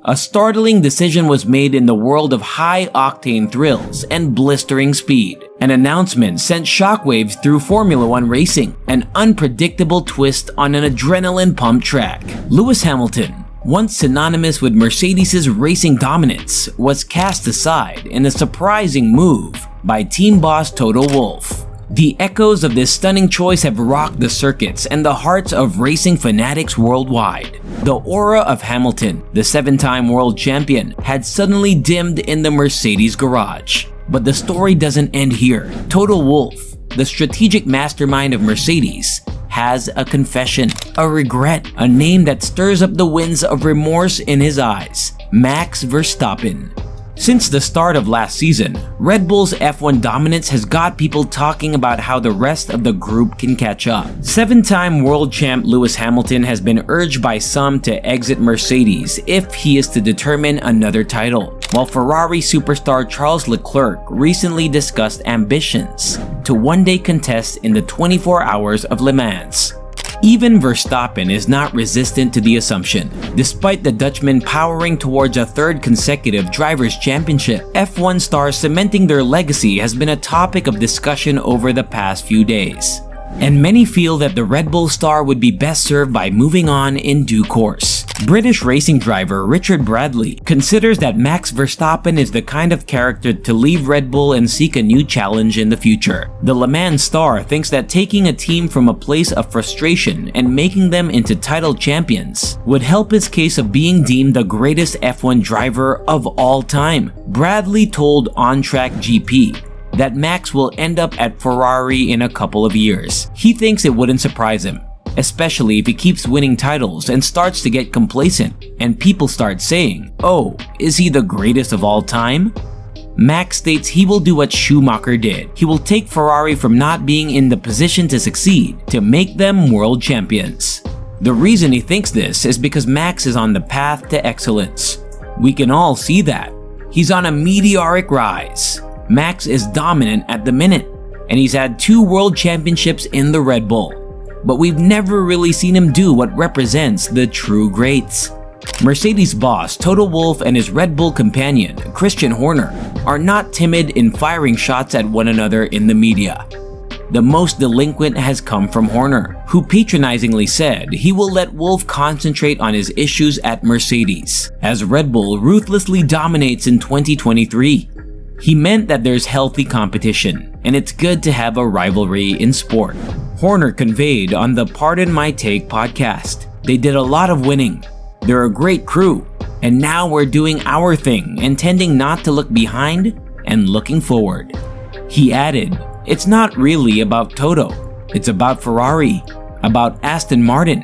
A startling decision was made in the world of high-octane thrills and blistering speed. An announcement sent shockwaves through Formula One racing, an unpredictable twist on an adrenaline-pumped track. Lewis Hamilton, once synonymous with Mercedes' racing dominance, was cast aside in a surprising move by team boss Toto Wolff. The echoes of this stunning choice have rocked the circuits and the hearts of racing fanatics worldwide. The aura of Hamilton, the 7-time world champion, had suddenly dimmed in the Mercedes garage. But the story doesn't end here. Toto Wolff, the strategic mastermind of Mercedes, has a confession, a regret, a name that stirs up the winds of remorse in his eyes: Max Verstappen. Since the start of last season, Red Bull's F1 dominance has got people talking about how the rest of the group can catch up. 7-time world champ Lewis Hamilton has been urged by some to exit Mercedes if he is to determine another title, while Ferrari superstar Charles Leclerc recently discussed ambitions to one day contest in the 24 Hours of Le Mans. Even Verstappen is not resistant to the assumption. Despite the Dutchman powering towards a third consecutive Drivers' Championship, F1 stars cementing their legacy has been a topic of discussion over the past few days. And many feel that the Red Bull star would be best served by moving on in due course. British racing driver Richard Bradley considers that Max Verstappen is the kind of character to leave Red Bull and seek a new challenge in the future. The Le Mans star thinks that taking a team from a place of frustration and making them into title champions would help his case of being deemed the greatest F1 driver of all time. Bradley told On Track GP that Max will end up at Ferrari in a couple of years. He thinks it wouldn't surprise him, especially if he keeps winning titles and starts to get complacent, and people start saying, "Oh, is he the greatest of all time?" Max states he will do what Schumacher did. He will take Ferrari from not being in the position to succeed to make them world champions. The reason he thinks this is because Max is on the path to excellence. We can all see that. He's on a meteoric rise. Max is dominant at the minute, and he's had 2 world championships in the Red Bull. But we've never really seen him do what represents the true greats. Mercedes boss Toto Wolff and his Red Bull companion, Christian Horner, are not timid in firing shots at one another in the media. The most delinquent has come from Horner, who patronizingly said he will let Wolff concentrate on his issues at Mercedes, as Red Bull ruthlessly dominates in 2023. He meant that there's healthy competition, and it's good to have a rivalry in sport. Horner conveyed on the Pardon My Take podcast, "They did a lot of winning. They're a great crew, and now we're doing our thing and tending not to look behind and looking forward." He added, "It's not really about Toto. It's about Ferrari, about Aston Martin,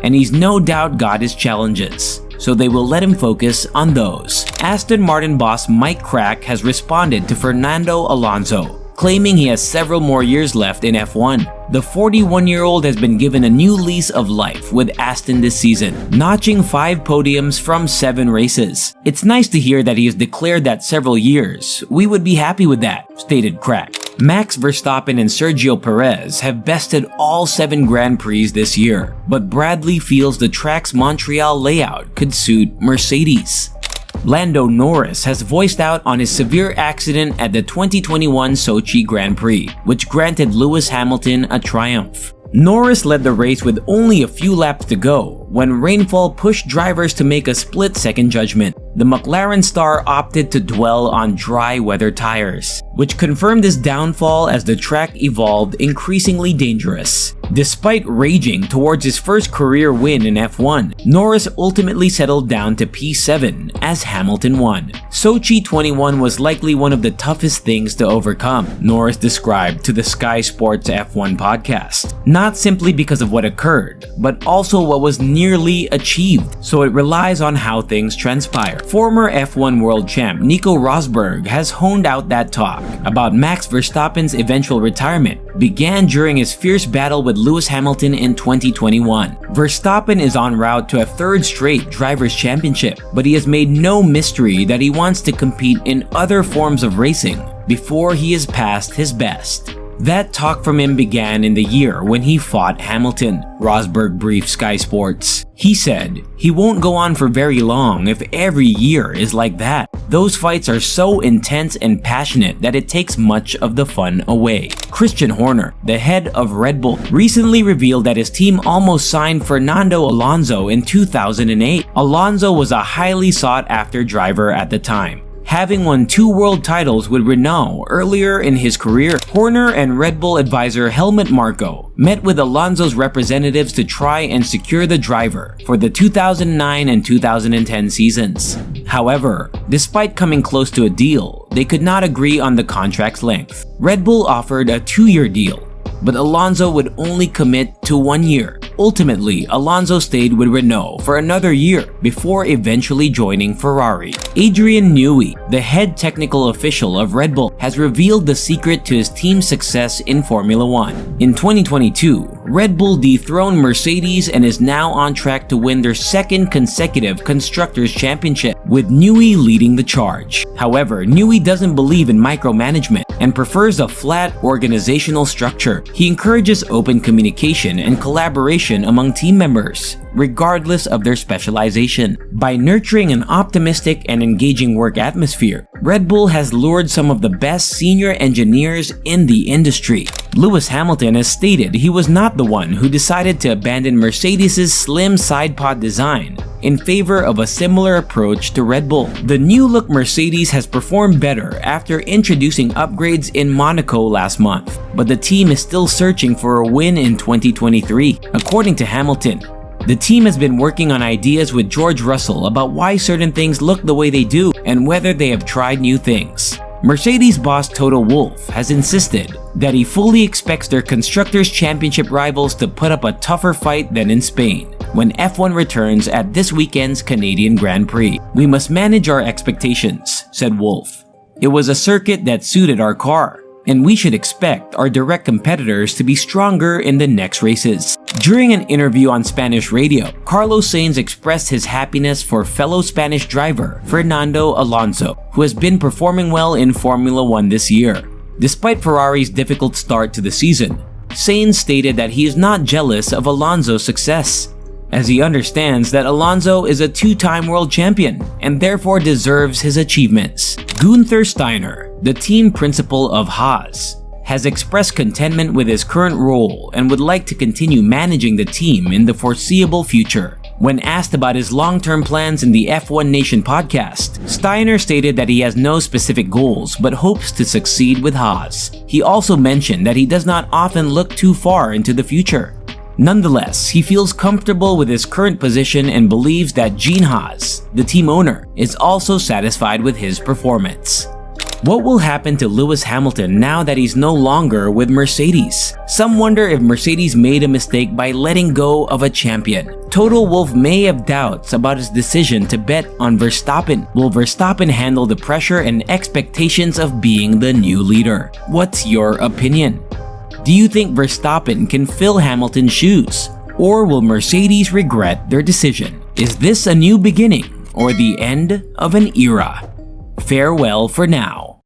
and he's no doubt got his challenges, so they will let him focus on those." Aston Martin boss Mike Crack has responded to Fernando Alonso, claiming he has several more years left in F1. The 41-year-old has been given a new lease of life with Aston this season, notching 5 podiums from 7 races. "It's nice to hear that he has declared that several years. We would be happy with that," stated Crack. Max Verstappen and Sergio Perez have bested all 7 Grand Prix this year, but Bradley feels the track's Montreal layout could suit Mercedes. Lando Norris has voiced out on his severe accident at the 2021 Sochi Grand Prix, which granted Lewis Hamilton a triumph. Norris led the race with only a few laps to go when rainfall pushed drivers to make a split-second judgment. The McLaren star opted to dwell on dry weather tires, which confirmed his downfall as the track evolved increasingly dangerous. Despite raging towards his first career win in F1, Norris ultimately settled down to P7 as Hamilton won. Sochi 21 was likely one of the toughest things to overcome, Norris described to the Sky Sports F1 podcast. Not simply because of what occurred, but also what was nearly achieved, so it relies on how things transpire. Former F1 world champ Nico Rosberg has honed out that talk about Max Verstappen's eventual retirement began during his fierce battle with Lewis Hamilton in 2021. Verstappen is en route to a 3rd straight Drivers' Championship, but he has made no mystery that he wants to compete in other forms of racing before he is past his best. That talk from him began in the year when he fought Hamilton, Rosberg briefed Sky Sports. He said, "He won't go on for very long if every year is like that. Those fights are so intense and passionate that it takes much of the fun away." Christian Horner, the head of Red Bull, recently revealed that his team almost signed Fernando Alonso in 2008. Alonso was a highly sought-after driver at the time, having won 2 world titles with Renault earlier in his career. Horner and Red Bull advisor Helmut Marko met with Alonso's representatives to try and secure the driver for the 2009 and 2010 seasons. However, despite coming close to a deal, they could not agree on the contract's length. Red Bull offered a 2-year deal, but Alonso would only commit to 1 year. Ultimately, Alonso stayed with Renault for another year before eventually joining Ferrari. Adrian Newey, the head technical official of Red Bull, has revealed the secret to his team's success in Formula 1. In 2022, Red Bull dethroned Mercedes and is now on track to win their 2nd consecutive Constructors' Championship, with Newey leading the charge. However, Newey doesn't believe in micromanagement and prefers a flat organizational structure. He encourages open communication and collaboration among team members, regardless of their specialization. By nurturing an optimistic and engaging work atmosphere, Red Bull has lured some of the best senior engineers in the industry. Lewis Hamilton has stated he was not the one who decided to abandon Mercedes' slim side pod design in favor of a similar approach to Red Bull. The new-look Mercedes has performed better after introducing upgrades in Monaco last month, but the team is still searching for a win in 2023. According to Hamilton, the team has been working on ideas with George Russell about why certain things look the way they do and whether they have tried new things. Mercedes boss Toto Wolff has insisted that he fully expects their Constructors' Championship rivals to put up a tougher fight than in Spain when F1 returns at this weekend's Canadian Grand Prix. "We must manage our expectations," said Wolff. "It was a circuit that suited our car, and we should expect our direct competitors to be stronger in the next races." During an interview on Spanish radio, Carlos Sainz expressed his happiness for fellow Spanish driver Fernando Alonso, who has been performing well in Formula 1 this year. Despite Ferrari's difficult start to the season, Sainz stated that he is not jealous of Alonso's success, as he understands that Alonso is a 2-time world champion and therefore deserves his achievements. Gunther Steiner, the team principal of Haas, has expressed contentment with his current role and would like to continue managing the team in the foreseeable future. When asked about his long-term plans in the F1 Nation podcast, Steiner stated that he has no specific goals but hopes to succeed with Haas. He also mentioned that he does not often look too far into the future. Nonetheless, he feels comfortable with his current position and believes that Gene Haas, the team owner, is also satisfied with his performance. What will happen to Lewis Hamilton now that he's no longer with Mercedes? Some wonder if Mercedes made a mistake by letting go of a champion. Toto Wolff may have doubts about his decision to bet on Verstappen. Will Verstappen handle the pressure and expectations of being the new leader? What's your opinion? Do you think Verstappen can fill Hamilton's shoes? Or will Mercedes regret their decision? Is this a new beginning or the end of an era? Farewell for now.